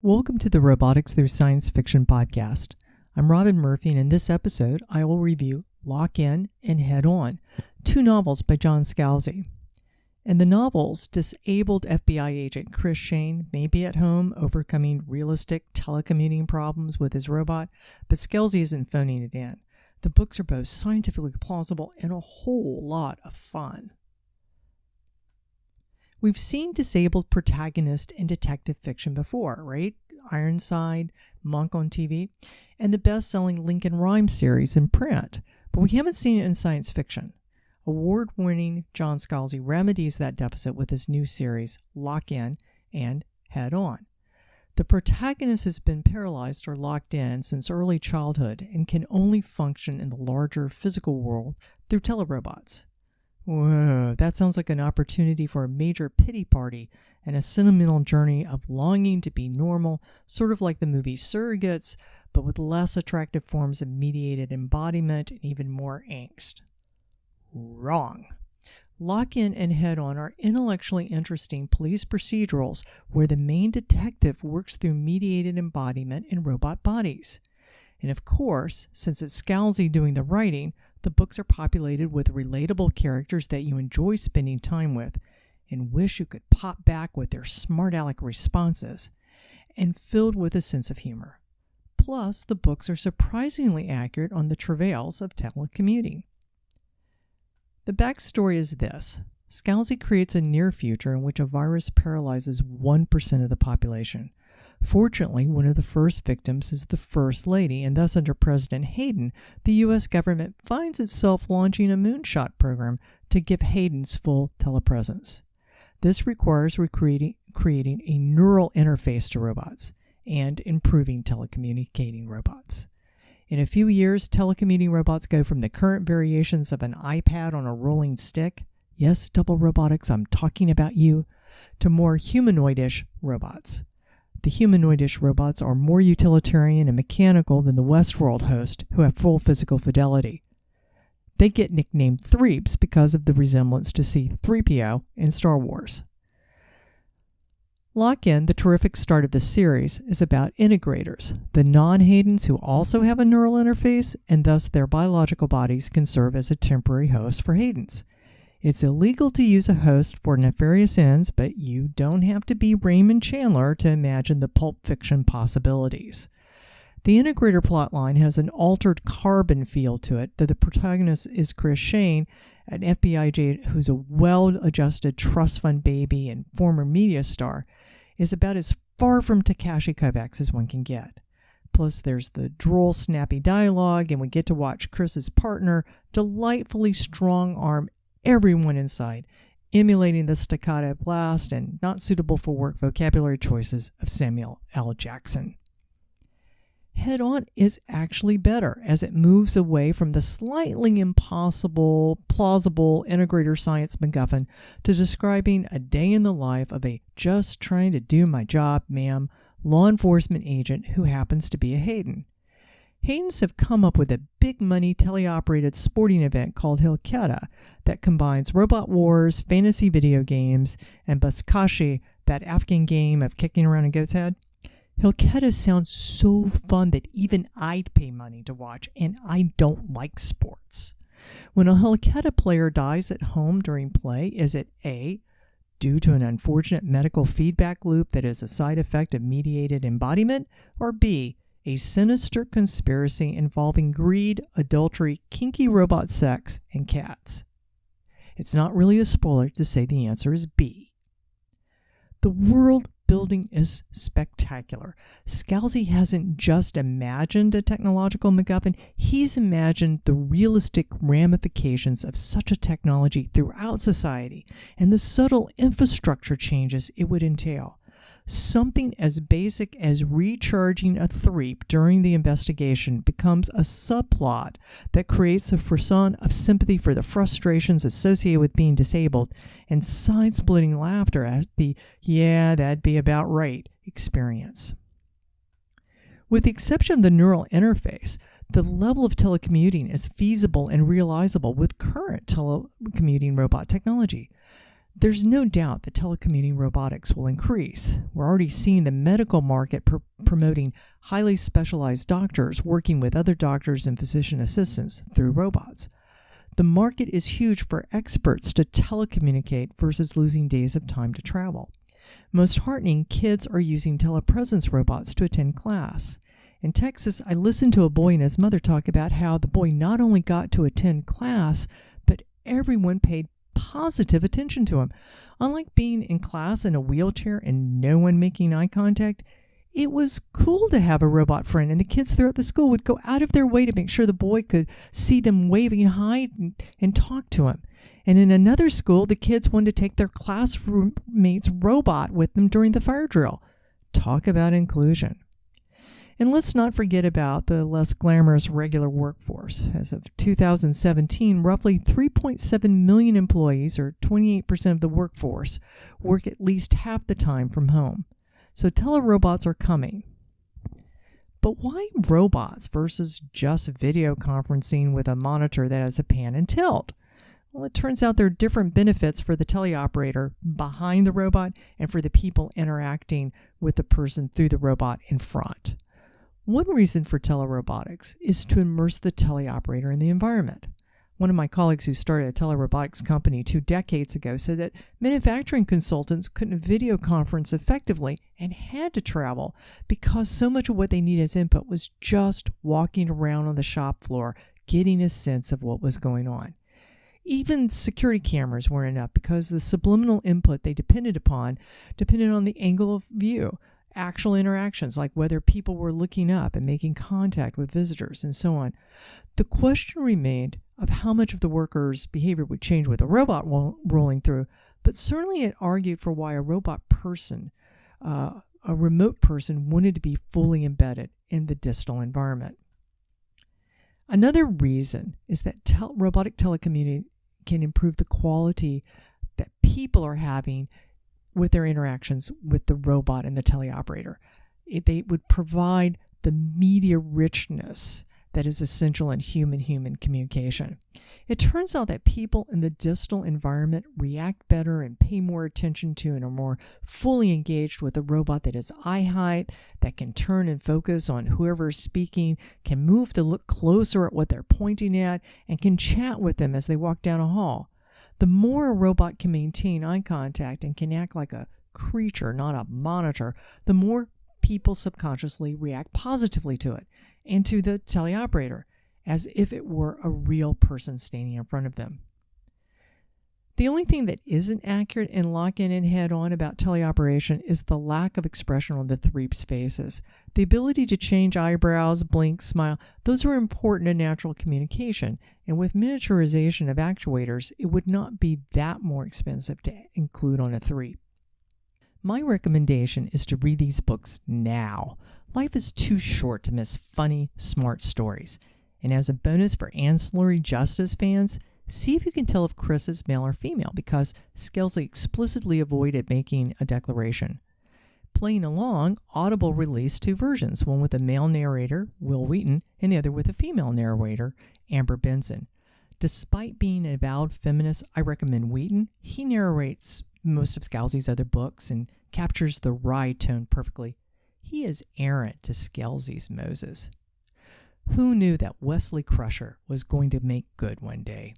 Welcome to the Robotics Through Science Fiction podcast. I'm Robin Murphy, and in this episode, I will review Lock In and Head On, two novels by John Scalzi. In the novels, disabled FBI agent Chris Shane may be at home overcoming realistic telecommuting problems with his robot, but Scalzi isn't phoning it in. The books are both scientifically plausible and a whole lot of fun. We've seen disabled protagonists in detective fiction before, right? Ironside, Monk on TV, and the best-selling Lincoln Rhyme series in print, but we haven't seen it in science fiction. Award-winning John Scalzi remedies that deficit with his new series, Lock In and Head On. The protagonist has been paralyzed or locked in since early childhood and can only function in the larger physical world through telerobots. Whoa, that sounds like an opportunity for a major pity party and a sentimental journey of longing to be normal, sort of like the movie Surrogates, but with less attractive forms of mediated embodiment and even more angst. Wrong. Lock In and Head On are intellectually interesting police procedurals where the main detective works through mediated embodiment in robot bodies. And of course, since it's Scalzi doing the writing, the books are populated with relatable characters that you enjoy spending time with and wish you could pop back with their smart aleck responses, and filled with a sense of humor. Plus, the books are surprisingly accurate on the travails of telecommuting. The backstory is this. Scalzi creates a near future in which a virus paralyzes 1% of the population. Fortunately, one of the first victims is the First Lady, and thus under President Haden, the U.S. government finds itself launching a moonshot program to give Hadens full telepresence. This requires creating a neural interface to robots and improving telecommunicating robots. In a few years, telecommuting robots go from the current variations of an iPad on a rolling stick, yes, double robotics, I'm talking about you, to more humanoid-ish robots. The humanoid-ish robots are more utilitarian and mechanical than the Westworld host, who have full physical fidelity. They get nicknamed Threeps because of the resemblance to C-3PO in Star Wars. Lock In, the terrific start of the series, is about integrators, the non-Hadens who also have a neural interface, and thus their biological bodies can serve as a temporary host for Hadens. It's illegal to use a host for nefarious ends, but you don't have to be Raymond Chandler to imagine the pulp fiction possibilities. The integrator plotline has an altered carbon feel to it, though the protagonist is Chris Shane, an FBI agent who's a well-adjusted trust fund baby and former media star, is about as far from Takeshi Kovacs as one can get. Plus, there's the droll, snappy dialogue, and we get to watch Chris's partner delightfully strong-arm everyone inside, emulating the staccato blast and not suitable for work vocabulary choices of Samuel L. Jackson. Head On is actually better, as it moves away from the slightly impossible, plausible integrator science MacGuffin to describing a day in the life of a just trying to do my job, ma'am, law enforcement agent who happens to be a Haden. Hadens have come up with a big-money teleoperated sporting event called Hilketa that combines robot wars, fantasy video games, and Buzkashi, that Afghan game of kicking around a goat's head. Hilketa sounds so fun that even I'd pay money to watch, and I don't like sports. When a Hilketa player dies at home during play, is it A, due to an unfortunate medical feedback loop that is a side effect of mediated embodiment, or B, a sinister conspiracy involving greed, adultery, kinky robot sex, and cats? It's not really a spoiler to say the answer is B. The world building is spectacular. Scalzi hasn't just imagined a technological MacGuffin, he's imagined the realistic ramifications of such a technology throughout society and the subtle infrastructure changes it would entail. Something as basic as recharging a Threep during the investigation becomes a subplot that creates a frisson of sympathy for the frustrations associated with being disabled and side-splitting laughter at the "yeah, that'd be about right" experience. With the exception of the neural interface, the level of telecommuting is feasible and realizable with current telecommuting robot technology. There's no doubt that telecommuting robotics will increase. We're already seeing the medical market promoting highly specialized doctors working with other doctors and physician assistants through robots. The market is huge for experts to telecommunicate versus losing days of time to travel. Most heartening, kids are using telepresence robots to attend class. In Texas, I listened to a boy and his mother talk about how the boy not only got to attend class, but everyone paid positive attention to him. Unlike being in class in a wheelchair and no one making eye contact, it was cool to have a robot friend, and the kids throughout the school would go out of their way to make sure the boy could see them waving hi and talk to him. And in another school, the kids wanted to take their classmate's robot with them during the fire drill. Talk about inclusion. And let's not forget about the less glamorous regular workforce. As of 2017, roughly 3.7 million employees, or 28% of the workforce, work at least half the time from home. So telerobots are coming. But why robots versus just video conferencing with a monitor that has a pan and tilt? Well, it turns out there are different benefits for the teleoperator behind the robot and for the people interacting with the person through the robot in front. One reason for telerobotics is to immerse the teleoperator in the environment. One of my colleagues who started a telerobotics company 2 decades ago said that manufacturing consultants couldn't video conference effectively and had to travel because so much of what they needed as input was just walking around on the shop floor, getting a sense of what was going on. Even security cameras weren't enough because the subliminal input they depended on the angle of view. Actual interactions, like whether people were looking up and making contact with visitors and so on. The question remained of how much of the worker's behavior would change with a robot rolling through, but certainly it argued for why a robot person, a remote person, wanted to be fully embedded in the distal environment. Another reason is that robotic telecommuting can improve the quality that people are having with their interactions with the robot and the teleoperator. They would provide the media richness that is essential in human-human communication. It turns out that people in the distal environment react better and pay more attention to and are more fully engaged with a robot that is eye height, that can turn and focus on whoever is speaking, can move to look closer at what they're pointing at, and can chat with them as they walk down a hall. The more a robot can maintain eye contact and can act like a creature, not a monitor, the more people subconsciously react positively to it and to the teleoperator, as if it were a real person standing in front of them. The only thing that isn't accurate and lock-in and head-on about teleoperation is the lack of expression on the Threeps faces. The ability to change eyebrows, blink, smile, those are important in natural communication, and with miniaturization of actuators, it would not be that more expensive to include on a Threep. My recommendation is to read these books now. Life is too short to miss funny, smart stories. And as a bonus for ancillary justice fans, see if you can tell if Chris is male or female, because Scalzi explicitly avoided making a declaration. Playing along, Audible released 2 versions, one with a male narrator, Will Wheaton, and the other with a female narrator, Amber Benson. Despite being an avowed feminist, I recommend Wheaton. He narrates most of Scalzi's other books and captures the wry tone perfectly. He is errant to Scalzi's Moses. Who knew that Wesley Crusher was going to make good one day?